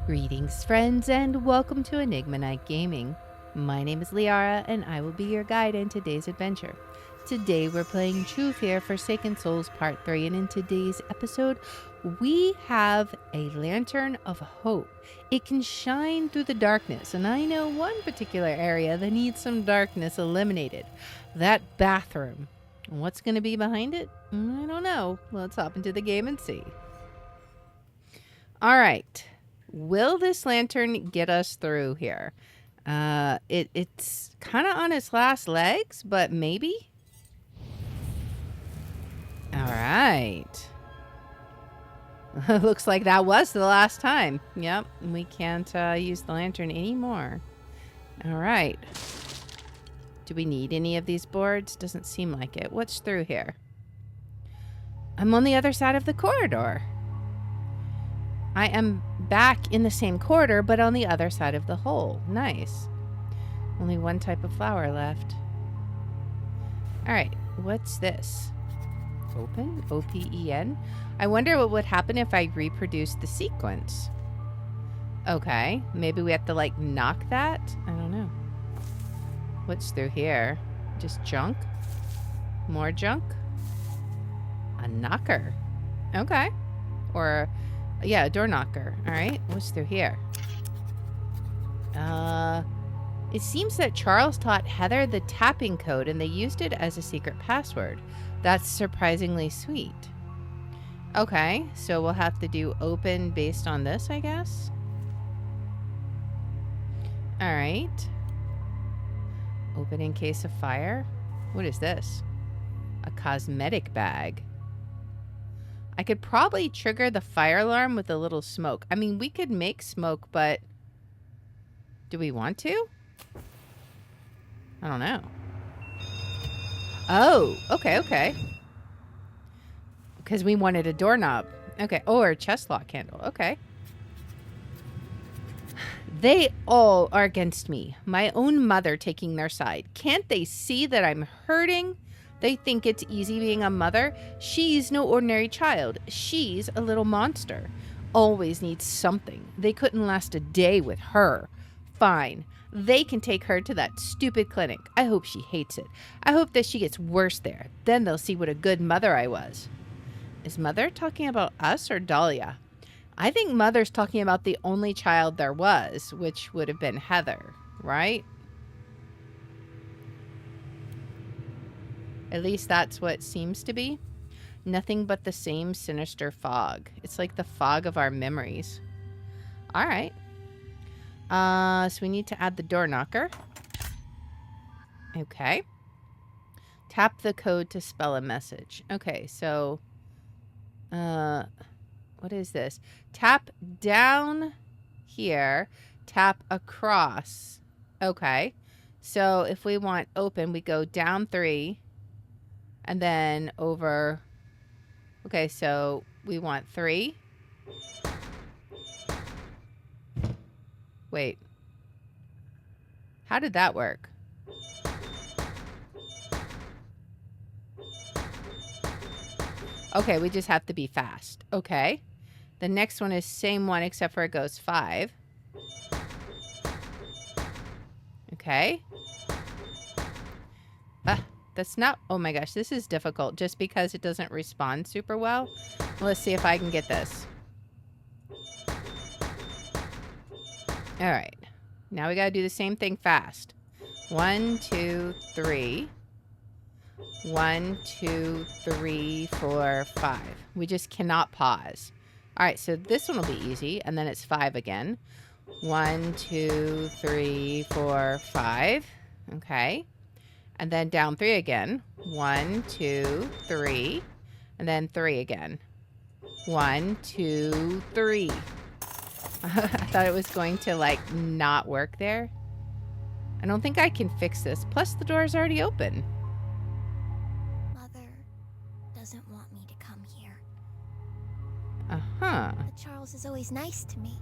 Greetings, friends, and welcome to Enigma Night Gaming. My name is Liara, and I will be your guide in today's adventure. Today, we're playing Truth Here, Forsaken Souls Part 3, and in today's episode, we have a lantern of hope. It can shine through the darkness, and I know one particular area that needs some darkness eliminated. That bathroom. What's going to be behind it? I don't know. Let's hop into the game and see. All right. Will this lantern get us through here? It's kind of on its last legs, but maybe? All right. Looks like that was the last time. Yep, we can't use the lantern anymore. All right. Do we need any of these boards? Doesn't seem like it. What's through here? I'm on the other side of the corridor. I am back in the same corridor, but on the other side of the hole. Nice. Only one type of flower left. All right, what's this? Open? O-P-E-N? I wonder what would happen if I reproduced the sequence. Okay, maybe we have to, like, knock that? I don't know. What's through here? Just junk? More junk? A knocker. Okay. Or... yeah, a door knocker. All right, what's through here? It seems that Charles taught Heather the tapping code and they used it as a secret password. That's surprisingly sweet. Okay, so we'll have to do open based on this, I guess. All right. Open in case of fire. What is this? A cosmetic bag. I could probably trigger the fire alarm with a little smoke. I mean, we could make smoke, but do we want to? I don't know. Oh, okay. Because we wanted a doorknob. Okay, or a chest lock handle. Okay. They all are against me. My own mother taking their side. Can't they see that I'm hurting? They think it's easy being a mother. She's no ordinary child. She's a little monster. Always needs something. They couldn't last a day with her. Fine. They can take her to that stupid clinic. I hope she hates it. I hope that she gets worse there. Then they'll see what a good mother I was. Is Mother talking about us or Dahlia? I think Mother's talking about the only child there was, which would have been Heather, right? At least that's what it seems to be. Nothing but the same sinister fog. It's like the fog of our memories. All right. So we need to add the door knocker. Okay. Tap the code to spell a message. Okay, so... what is this? Tap down here. Tap across. Okay. So if we want open, we go down 3... and then over, okay, so we want 3. Wait. How did that work? Okay, we just have to be fast. Okay. The next one is same one except for it goes 5. Okay. That's not... oh my gosh, this is difficult just because it doesn't respond super well. Let's see if I can get this. All right. Now we got to do the same thing fast. 1, 2, 3. 1, 2, 3, 4, 5. We just cannot pause. All right, so this one will be easy, and then it's 5 again. 1, 2, 3, 4, 5. Okay. And then down 3 again. 1, 2, 3. And then 3 again. 1, 2, 3. I thought it was going to, like, not work there. I don't think I can fix this. Plus, the door is already open. Mother doesn't want me to come here. Uh-huh. But Charles is always nice to me.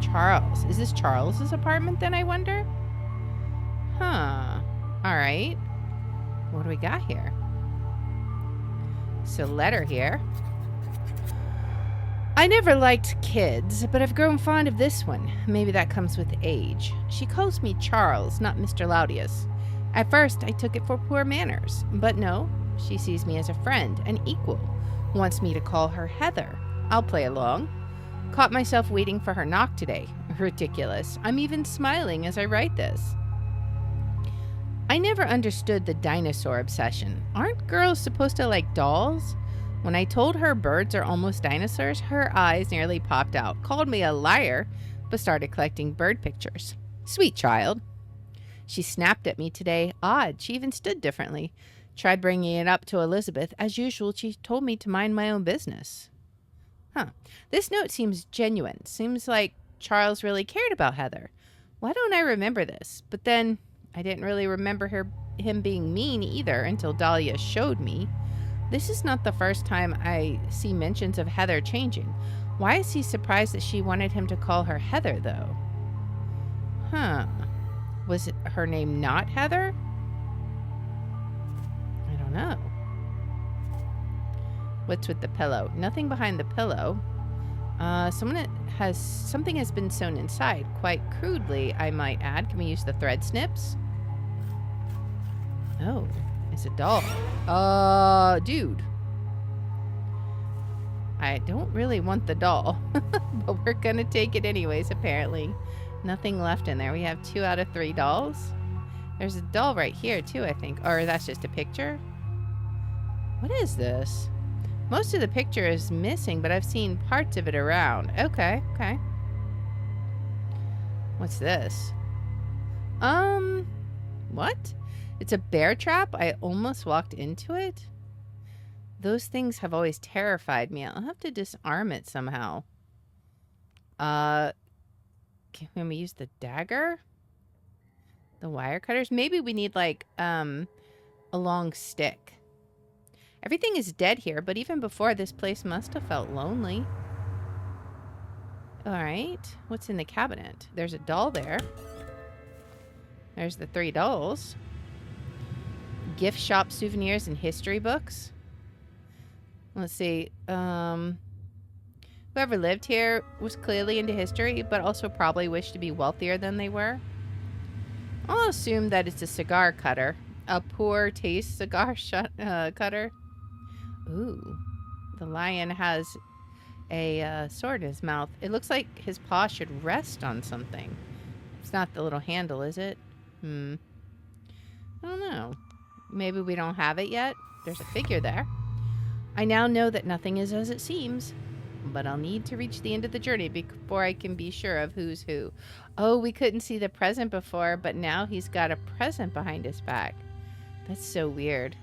Charles. Is this Charles's apartment then, I wonder? Huh. All right. What do we got here? So letter here. I never liked kids, but I've grown fond of this one. Maybe that comes with age. She calls me Charles, not Mr. Laudius. At first, I took it for poor manners, but no, she sees me as a friend, an equal. Wants me to call her Heather. I'll play along. Caught myself waiting for her knock today. Ridiculous. I'm even smiling as I write this. I never understood the dinosaur obsession. Aren't girls supposed to like dolls? When I told her birds are almost dinosaurs, her eyes nearly popped out, called me a liar, but started collecting bird pictures. Sweet child. She snapped at me today. Odd, she even stood differently. Tried bringing it up to Elizabeth. As usual, she told me to mind my own business. This note seems genuine. Seems like Charles really cared about Heather. Why don't I remember this? But then I didn't really remember him being mean either until Dahlia showed me. This is not the first time I see mentions of Heather changing. Why is he surprised that she wanted him to call her Heather, though? Was her name not Heather? I don't know. What's with the pillow? Nothing behind the pillow. Something has been sewn inside. Quite crudely, I might add. Can we use the thread snips? Oh, it's a doll. Dude. I don't really want the doll, but we're gonna take it anyways, apparently. Nothing left in there. We have 2 out of 3 dolls. There's a doll right here, too, I think. Or that's just a picture. What is this? Most of the picture is missing, but I've seen parts of it around. Okay. What's this? What? It's a bear trap? I almost walked into it? Those things have always terrified me. I'll have to disarm it somehow. Can we use the dagger? The wire cutters? Maybe we need, like, a long stick. Everything is dead here, but even before, this place must have felt lonely. Alright. What's in the cabinet? There's a doll there. There's the 3 dolls. Gift shop souvenirs and history books. Let's see. Whoever lived here was clearly into history, but also probably wished to be wealthier than they were. I'll assume that it's a cigar cutter. A poor taste cigar cutter. Ooh. The lion has a sword in his mouth. It looks like his paw should rest on something. It's not the little handle, is it? I don't know. Maybe we don't have it yet. There's a figure there. I now know that nothing is as it seems, but I'll need to reach the end of the journey before I can be sure of who's who. Oh, we couldn't see the present before, but now he's got a present behind his back. That's so weird.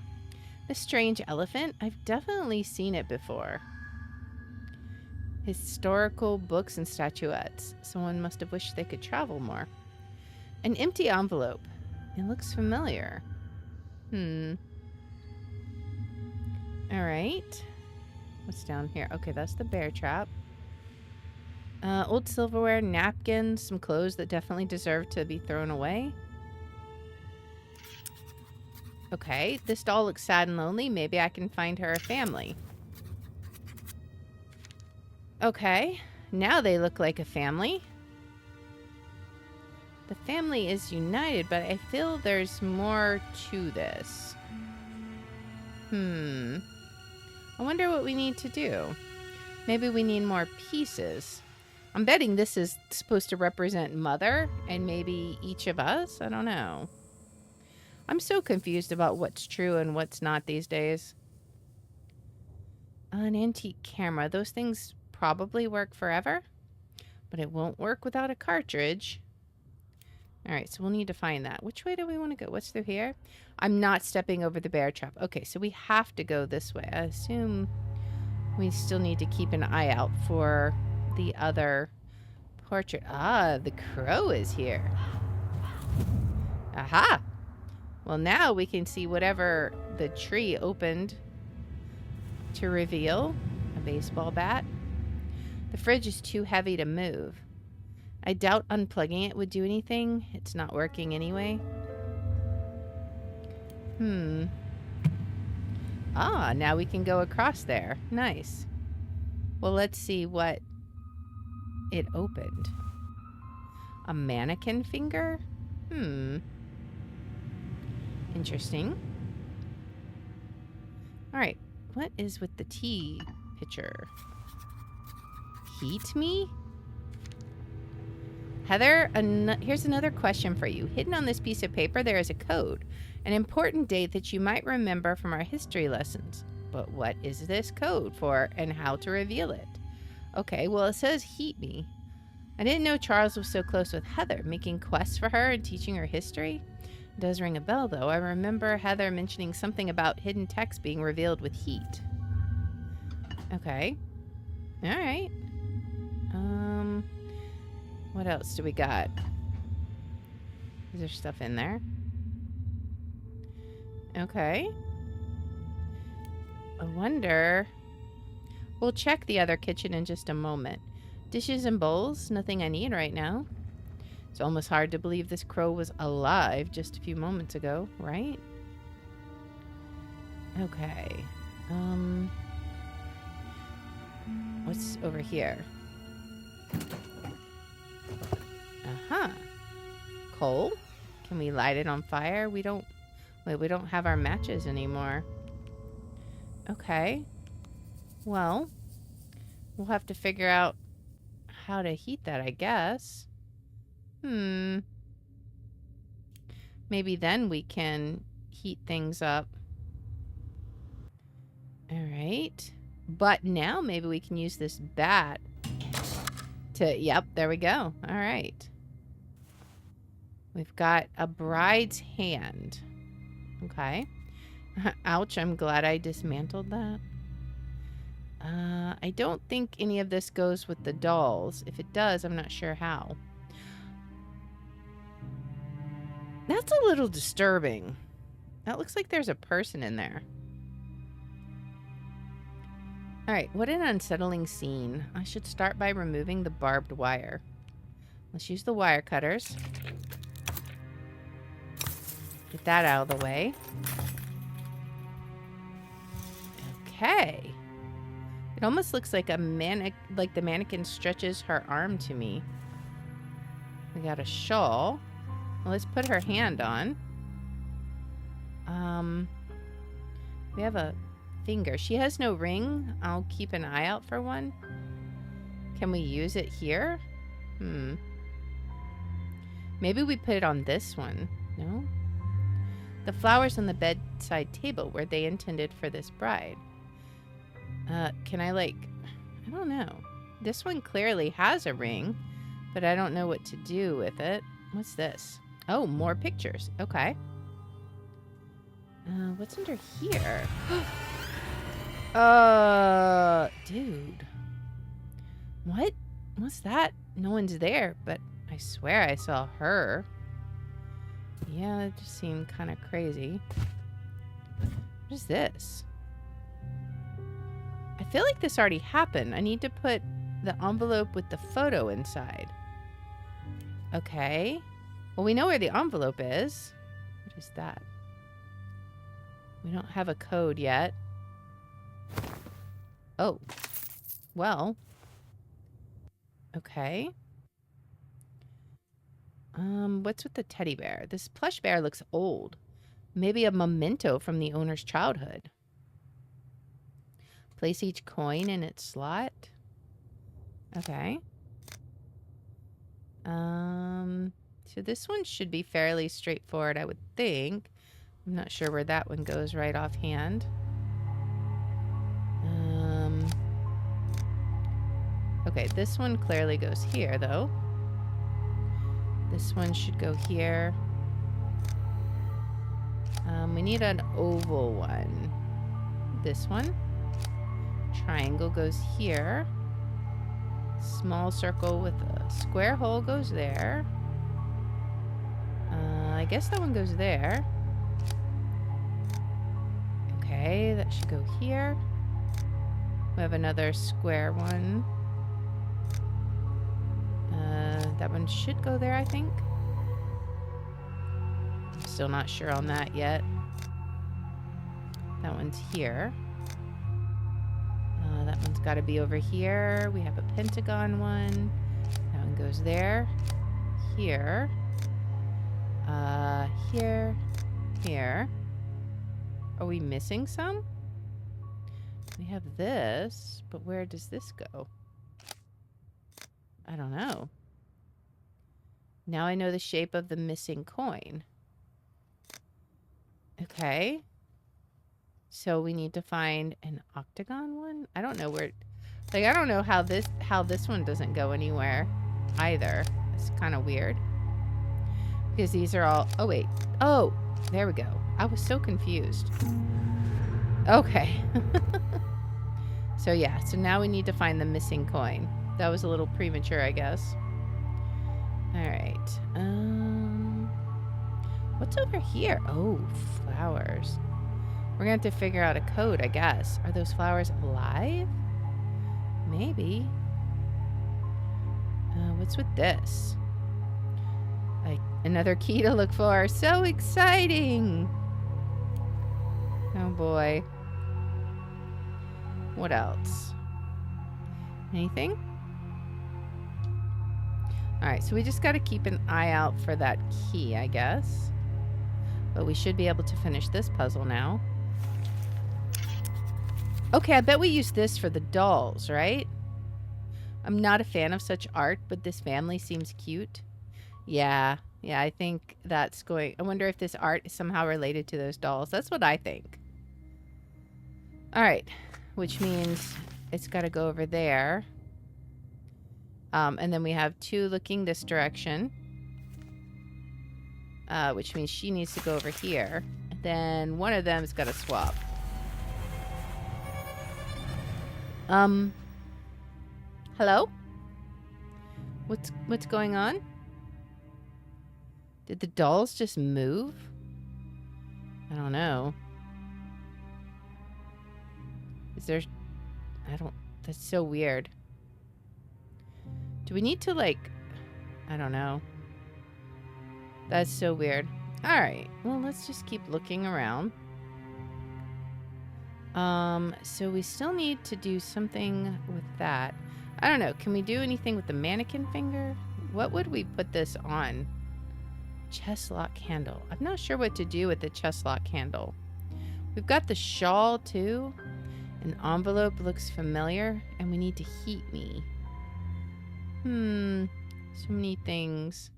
This strange elephant, I've definitely seen it before. Historical books and statuettes. Someone must have wished they could travel more. An empty envelope. It looks familiar. Alright. What's down here? Okay, that's the bear trap. Old silverware, napkins, some clothes that definitely deserve to be thrown away. Okay, this doll looks sad and lonely. Maybe I can find her a family. Okay, now they look like a family. The family is united, but I feel there's more to this. I wonder what we need to do. Maybe we need more pieces. I'm betting this is supposed to represent Mother and maybe each of us. I don't know. I'm so confused about what's true and what's not these days. An antique camera. Those things probably work forever, but it won't work without a cartridge. Alright, so we'll need to find that. Which way do we want to go? What's through here? I'm not stepping over the bear trap. Okay, so we have to go this way. I assume we still need to keep an eye out for the other portrait. Ah, the crow is here. Aha! Well, now we can see whatever the tree opened to reveal. A baseball bat. The fridge is too heavy to move. I doubt unplugging it would do anything. It's not working anyway. Ah, now we can go across there. Nice. Well, let's see what it opened. A mannequin finger? Interesting. All right. What is with the tea pitcher? Heat me? Heather, here's another question for you. Hidden on this piece of paper, there is a code, an important date that you might remember from our history lessons. But what is this code for and how to reveal it? Okay, well, it says heat me. I didn't know Charles was so close with Heather, making quests for her and teaching her history. It does ring a bell, though. I remember Heather mentioning something about hidden text being revealed with heat. Okay. All right. What else do we got? Is there stuff in there? Okay. I wonder... We'll check the other kitchen in just a moment. Dishes and bowls, nothing I need right now. It's almost hard to believe this crow was alive just a few moments ago, right? Okay. What's over here? Uh-huh. Coal? Can we light it on fire? We don't have our matches anymore. Okay. Well, we'll have to figure out how to heat that, I guess. Maybe then we can heat things up. All right. But now maybe we can use this bat to... Yep, there we go. All right. We've got a bride's hand. Okay. Ouch, I'm glad I dismantled that. I don't think any of this goes with the dolls. If it does, I'm not sure how. That's a little disturbing. That looks like there's a person in there. Alright, what an unsettling scene. I should start by removing the barbed wire. Let's use the wire cutters. Get that out of the way. Okay. It almost looks like the mannequin stretches her arm to me. We got a shawl. Well, let's put her hand on. We have a finger. She has no ring. I'll keep an eye out for one. Can we use it here? Maybe we put it on this one. No? The flowers on the bedside table, were they intended for this bride? Can I I don't know. This one clearly has a ring, but I don't know what to do with it. What's this? Oh, more pictures. Okay. What's under here? Dude. What? What's that? No one's there, but I swear I saw her. Yeah, it just seemed kind of crazy. What is this? I feel like this already happened. I need to put the envelope with the photo inside. Okay. Well, we know where the envelope is. What is that? We don't have a code yet. Oh. Well. Okay. What's with the teddy bear? This plush bear looks old. Maybe a memento from the owner's childhood. Place each coin in its slot. Okay. So this one should be fairly straightforward, I would think. I'm not sure where that one goes right offhand. Okay, this one clearly goes here, though. This one should go here. We need an oval one. This one. Triangle goes here. Small circle with a square hole goes there. I guess that one goes there. Okay, that should go here. We have another square one. That one should go there, I think. I'm still not sure on that yet. That one's here. That one's got to be over here. We have a pentagon one. That one goes there. Here. Here. Here. Are we missing some? We have this, but where does this go? I don't know. Now I know the shape of the missing coin. Okay. So we need to find an octagon one? I don't know where... Like, I don't know how this one doesn't go anywhere either. It's kind of weird. Because these are all... Oh, wait. Oh, there we go. I was so confused. Okay. So, yeah. So now we need to find the missing coin. That was a little premature, I guess. All right. What's over here? Oh, flowers. We're going to have to figure out a code, I guess. Are those flowers alive? Maybe. What's with this? Like, another key to look for. So exciting! Oh, boy. What else? Anything? Alright, so we just got to keep an eye out for that key, I guess. But we should be able to finish this puzzle now. Okay, I bet we use this for the dolls, right? I'm not a fan of such art, but this family seems cute. Yeah, I think that's going... I wonder if this art is somehow related to those dolls. That's what I think. Alright, which means it's got to go over there. And then we have 2 looking this direction. Which means she needs to go over here. And then one of them's got to swap. Hello? What's going on? Did the dolls just move? I don't know. Is there... I don't... That's so weird. Do we need to, like... I don't know. That's so weird. Alright. Well, let's just keep looking around. So we still need to do something with that. I don't know. Can we do anything with the mannequin finger? What would we put this on? Chest lock handle. I'm not sure what to do with the chest lock handle. We've got the shawl, too. An envelope looks familiar, and we need to heat me. So many things.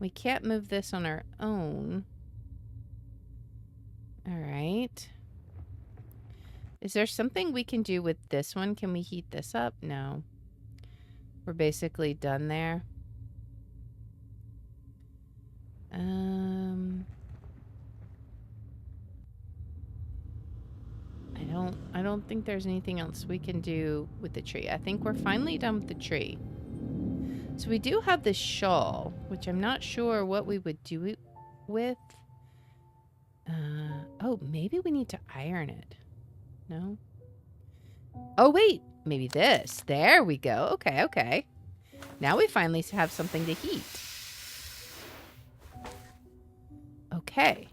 We can't move this on our own. Alright. Is there something we can do with this one? Can we heat this up? No. We're basically done there. I don't think there's anything else we can do with the tree. I think we're finally done with the tree. So we do have this shawl, which I'm not sure what we would do it with. Oh, maybe we need to iron it. No? Oh, wait. Maybe this. There we go. Okay. Now we finally have something to heat. Okay.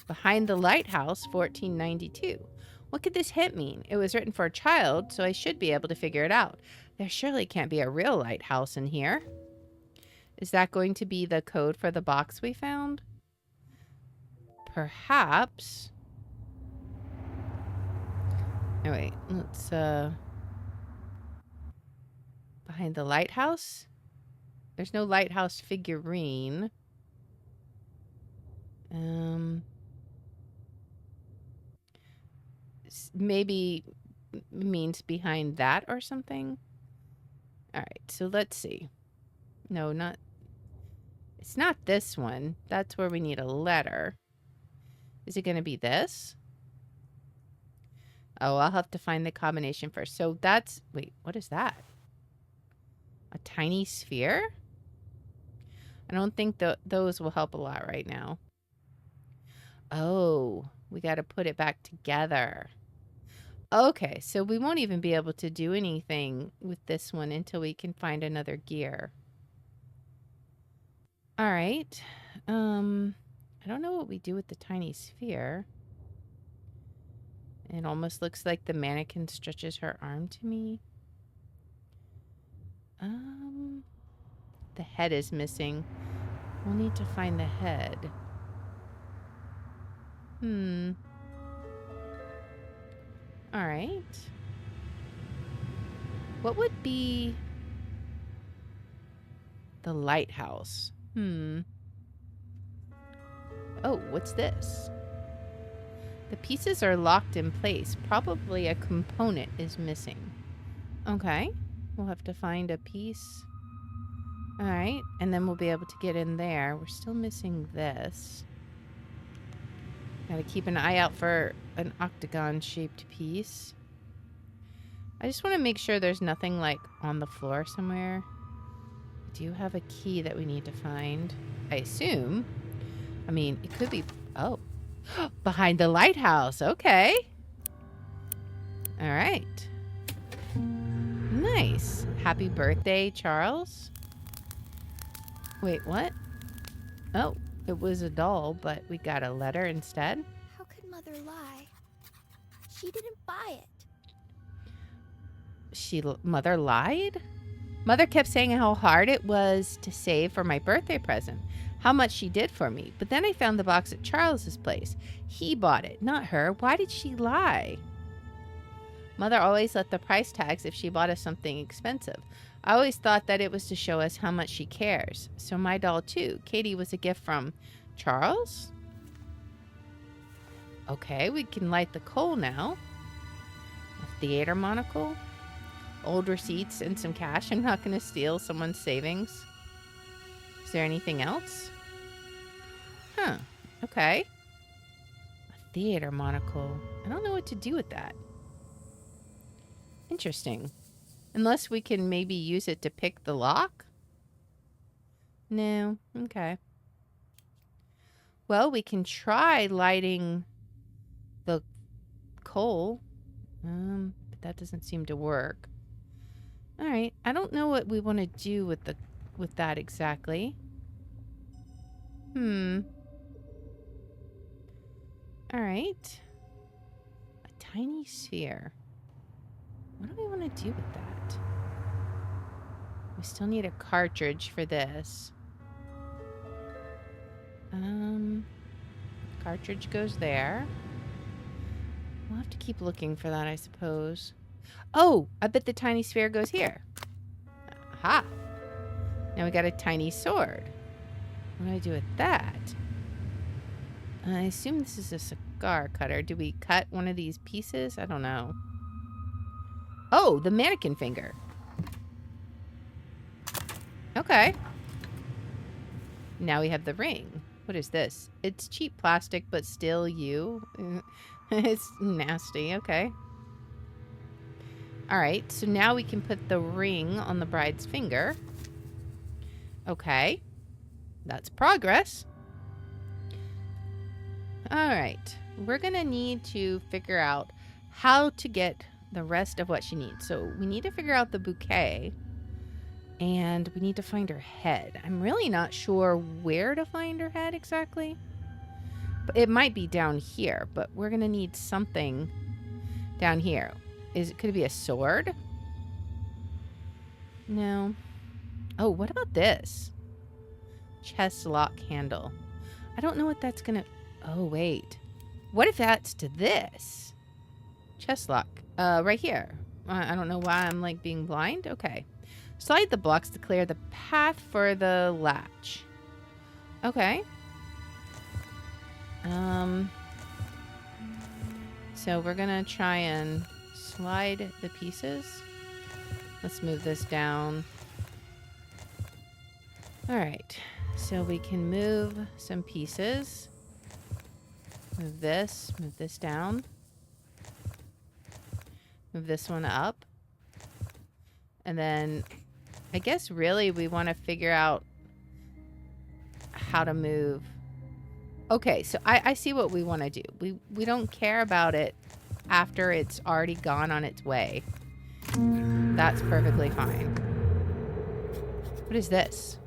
Behind the lighthouse, 1492. What could this hint mean? It was written for a child, so I should be able to figure it out. There surely can't be a real lighthouse in here. Is that going to be the code for the box we found? Perhaps. Oh, wait. Let's, behind the lighthouse? There's no lighthouse figurine. Maybe means behind that or something. All right, so let's see. No, not... It's not this one. That's where we need a letter. Is it going to be this? Oh, I'll have to find the combination first. So that's... Wait, what is that? A tiny sphere? I don't think those will help a lot right now. Oh, we got to put it back together. Okay, so we won't even be able to do anything with this one until we can find another gear. All right. I don't know what we do with the tiny sphere. It almost looks like the mannequin stretches her arm to me. The head is missing. We'll need to find the head. All right. What would be the lighthouse? Oh, what's this? The pieces are locked in place. Probably a component is missing. Okay. We'll have to find a piece. All right. And then we'll be able to get in there. We're still missing this. Gotta keep an eye out for an octagon-shaped piece. I just want to make sure there's nothing, like, on the floor somewhere. I do have a key that we need to find. I assume. I mean, it could be... Oh. Behind the lighthouse. Okay. All right. Nice. Happy birthday, Charles. Wait, what? Oh, it was a doll, but we got a letter instead. How could Mother lie? She didn't buy it. Mother lied? Mother kept saying how hard it was to save for my birthday present. How much she did for me. But then I found the box at Charles's place. He bought it, not her. Why did she lie? Mother always left the price tags if she bought us something expensive. I always thought that it was to show us how much she cares. So my doll, too. Katie was a gift from Charles? Okay, we can light the coal now. A theater monocle. Old receipts and some cash. I'm not going to steal someone's savings. Is there anything else? Huh. Okay. A theater monocle. I don't know what to do with that. Interesting. Unless we can maybe use it to pick the lock? No. Okay. Well, we can try lighting the coal. But that doesn't seem to work. All right. I don't know what we want to do with that exactly. All right. A tiny sphere. What do we want to do with that? We still need a cartridge for this. Cartridge goes there. We'll have to keep looking for that, I suppose. Oh, I bet the tiny sphere goes here. Aha. Now we got a tiny sword. What do I do with that? I assume this is a cigar cutter. Do we cut one of these pieces? I don't know. Oh, the mannequin finger. Okay. Now we have the ring. What is this? It's cheap plastic, but still you. It's nasty. Okay. All right. So now we can put the ring on the bride's finger. Okay. That's progress. All right. We're going to need to figure out how to get the rest of what she needs. So we need to figure out the bouquet. And we need to find her head. I'm really not sure where to find her head exactly. But it might be down here. But we're going to need something down here. Could it be a sword? No. Oh, what about this? Chest lock handle. I don't know what that's going to... Oh, wait. What if that's to this? Chest lock. Right here. I don't know why I'm like being blind. Okay. Slide the blocks to clear the path for the latch. Okay. So we're gonna try and slide the pieces. Let's move this down. All right. So we can move some pieces. Move this down. Move this one up. And then I guess really we want to figure out how to move. Okay, so I see what we want to do. We don't care about it after it's already gone on its way. That's perfectly fine. What is this?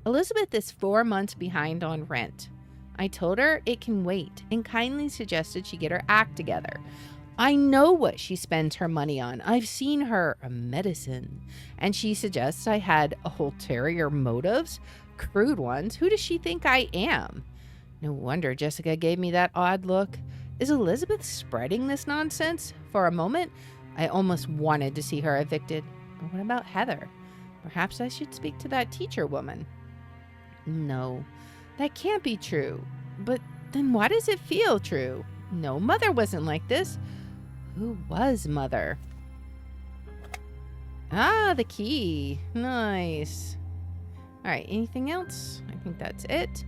Elizabeth is 4 months behind on rent. I told her it can wait and kindly suggested she get her act together. I know what she spends her money on. I've seen her medicine. And she suggests I had ulterior motives, crude ones. Who does she think I am? No wonder Jessica gave me that odd look. Is Elizabeth spreading this nonsense? For a moment, I almost wanted to see her evicted. But what about Heather? Perhaps I should speak to that teacher woman. No, that can't be true. But then why does it feel true? No, Mother wasn't like this. Who was Mother? Ah, the key. Nice. All right, anything else? I think that's it.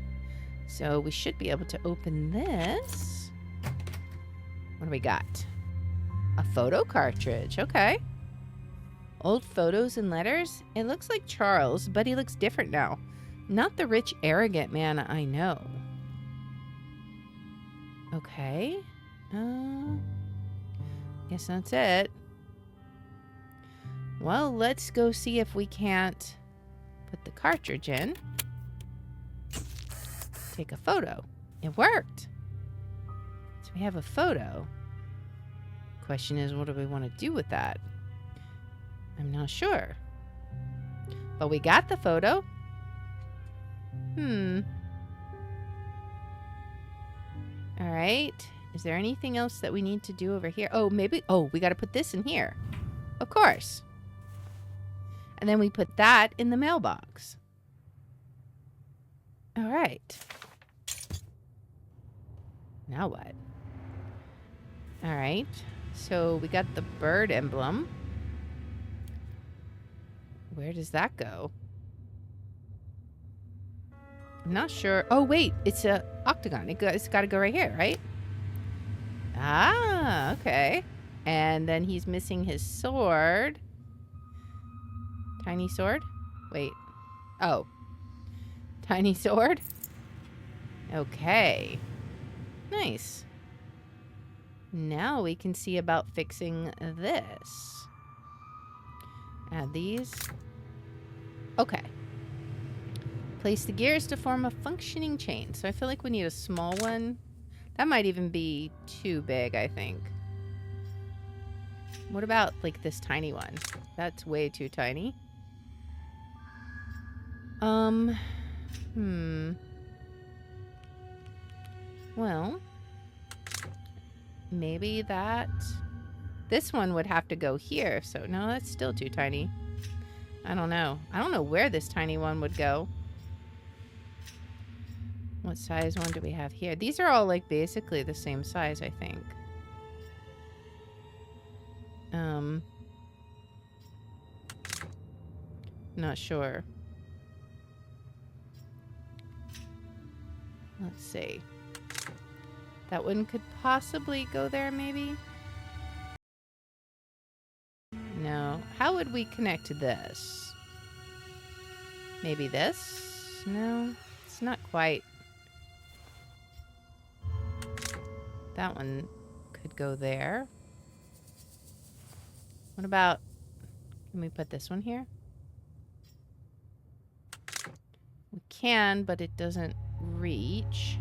So we should be able to open this. What do we got? A photo cartridge. Okay. Old photos and letters. It looks like Charles, but he looks different now. Not the rich, arrogant man I know. Okay. Guess that's it. Well, let's go see if we can't put the cartridge in. Take a photo. It worked. So we have a photo. Question is, what do we want to do with that? I'm not sure. But we got the photo. All right. Is there anything else that we need to do over here? Oh, maybe. Oh, we got to put this in here. Of course. And then we put that in the mailbox. All right. Now what? All right. So we got the bird emblem. Where does that go? I'm not sure. Oh, wait. It's a octagon. It's got to go right here, right? Ah, okay. And then he's missing his sword. Tiny sword? Wait. Oh. Tiny sword? Okay. Nice. Now we can see about fixing this. Add these. Okay. Place the gears to form a functioning chain. So I feel like we need a small one. That might even be too big, I think. What about, like, this tiny one? That's way too tiny. Well, maybe that... This one would have to go here. So, no, that's still too tiny. I don't know. I don't know where this tiny one would go. What size one do we have here? These are all, like, basically the same size, I think. Not sure. Let's see. That one could possibly go there, maybe? No. How would we connect to this? Maybe this? No, it's not quite. That one could go there. What about... Can we put this one here? We can, but it doesn't reach.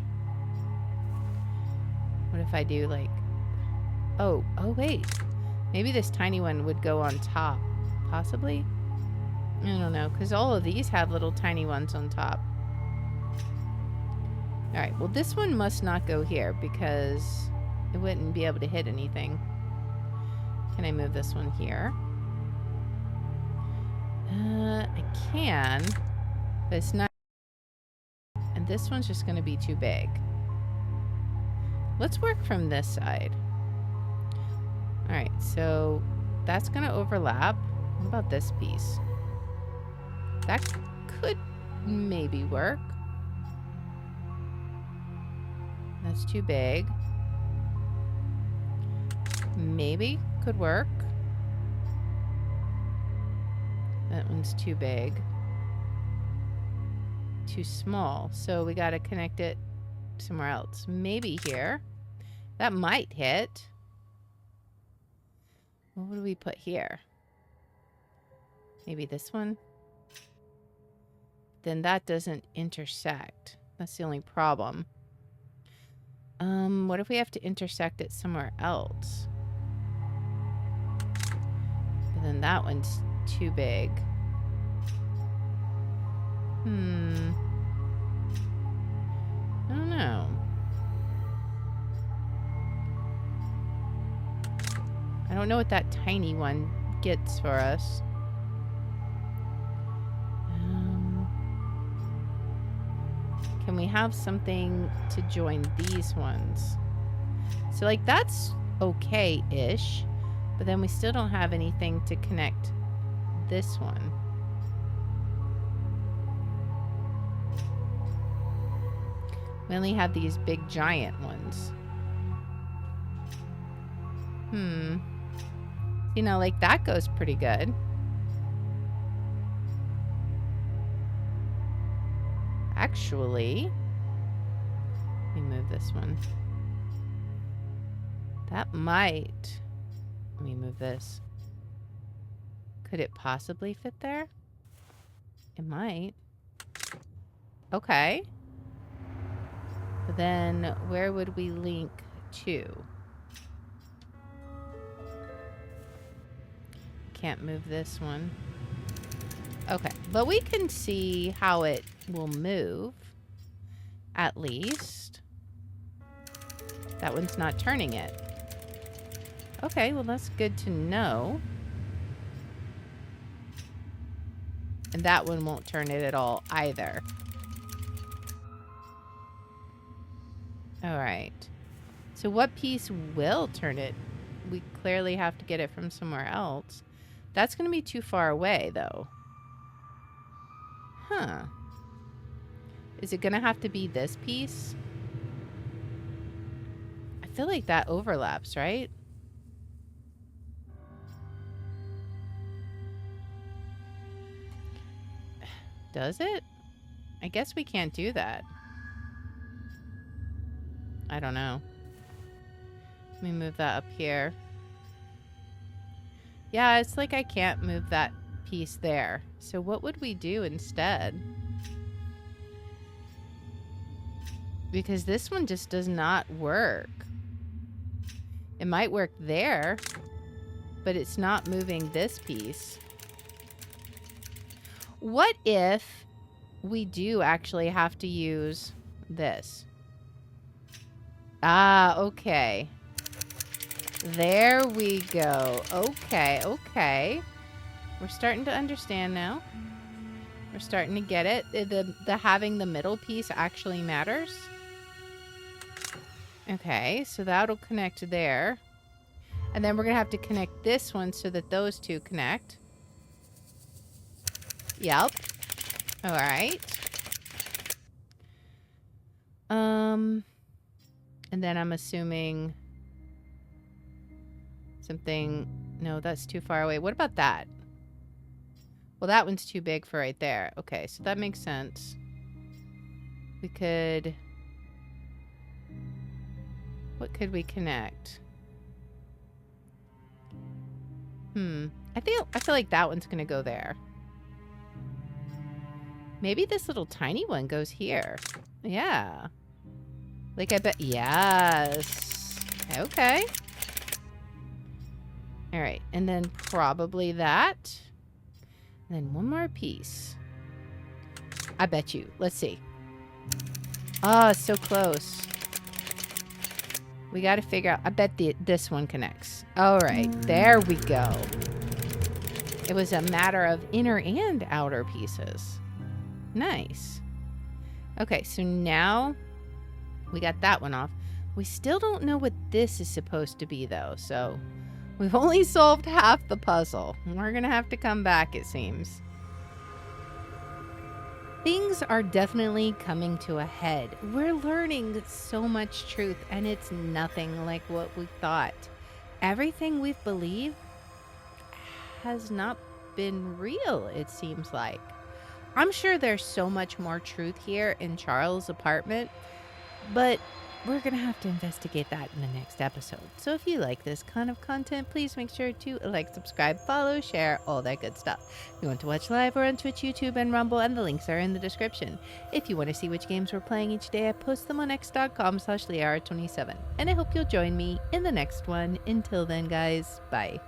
What if I do, like... Oh, wait. Maybe this tiny one would go on top. Possibly? I don't know, because all of these have little tiny ones on top. Alright, well, this one must not go here because it wouldn't be able to hit anything. Can I move this one here? I can, but it's not. And this one's just going to be too big. Let's work from this side. Alright, so that's going to overlap. What about this piece? That could maybe work. That's too big. Maybe could work. That one's too big. Too small. So we got to connect it somewhere else. Maybe here. That might hit. What would we put here? Maybe this one? Then that doesn't intersect. That's the only problem. What if we have to intersect it somewhere else? And that one's too big. I don't know. I don't know what that tiny one gets for us. Can we have something to join these ones? So, like, that's okay-ish. But then we still don't have anything to connect this one. We only have these big giant ones. You know, like that goes pretty good. Actually, let me move this one. That might... Let me move this. Could it possibly fit there? It might. Okay. But then where would we link to? Can't move this one. Okay, but we can see how it will move. At least. That one's not turning it. Okay, well that's good to know. And that one won't turn it at all either. Alright. So what piece will turn it? We clearly have to get it from somewhere else. That's going to be too far away, though. Huh. Is it going to have to be this piece? I feel like that overlaps, right? Does it? I guess we can't do that. I don't know. Let me move that up here. Yeah, it's like I can't move that piece there. So what would we do instead? Because this one just does not work. It might work there, but it's not moving this piece. What if we do actually have to use this? Ah, okay. There we go. Okay, okay. We're starting to understand now. We're starting to get it. The having the middle piece actually matters. Okay, so that'll connect there. And then we're going to have to connect this one so that those two connect. Yep. All right. And then I'm assuming something... No, that's too far away. What about that? Well, that one's too big for right there. Okay, so that makes sense. We could... What could we connect? I feel like that one's gonna go there. Maybe this little tiny one goes here. Yeah. Like, I bet... Yes. Okay. All right. And then probably that. And then one more piece. I bet you. Let's see. Oh, so close. We got to figure out... I bet this one connects. All right. There we go. It was a matter of inner and outer pieces. Nice. Okay, so now we got that one off. We still don't know what this is supposed to be, though, so we've only solved half the puzzle. We're going to have to come back, it seems. Things are definitely coming to a head. We're learning so much truth, and it's nothing like what we thought. Everything we've believed has not been real, it seems like. I'm sure there's so much more truth here in Charles' apartment, but we're going to have to investigate that in the next episode. So if you like this kind of content, please make sure to like, subscribe, follow, share, all that good stuff. If you want to watch live, we're on Twitch, YouTube, and Rumble, and the links are in the description. If you want to see which games we're playing each day, I post them on x.com/Liara27. And I hope you'll join me in the next one. Until then, guys, bye.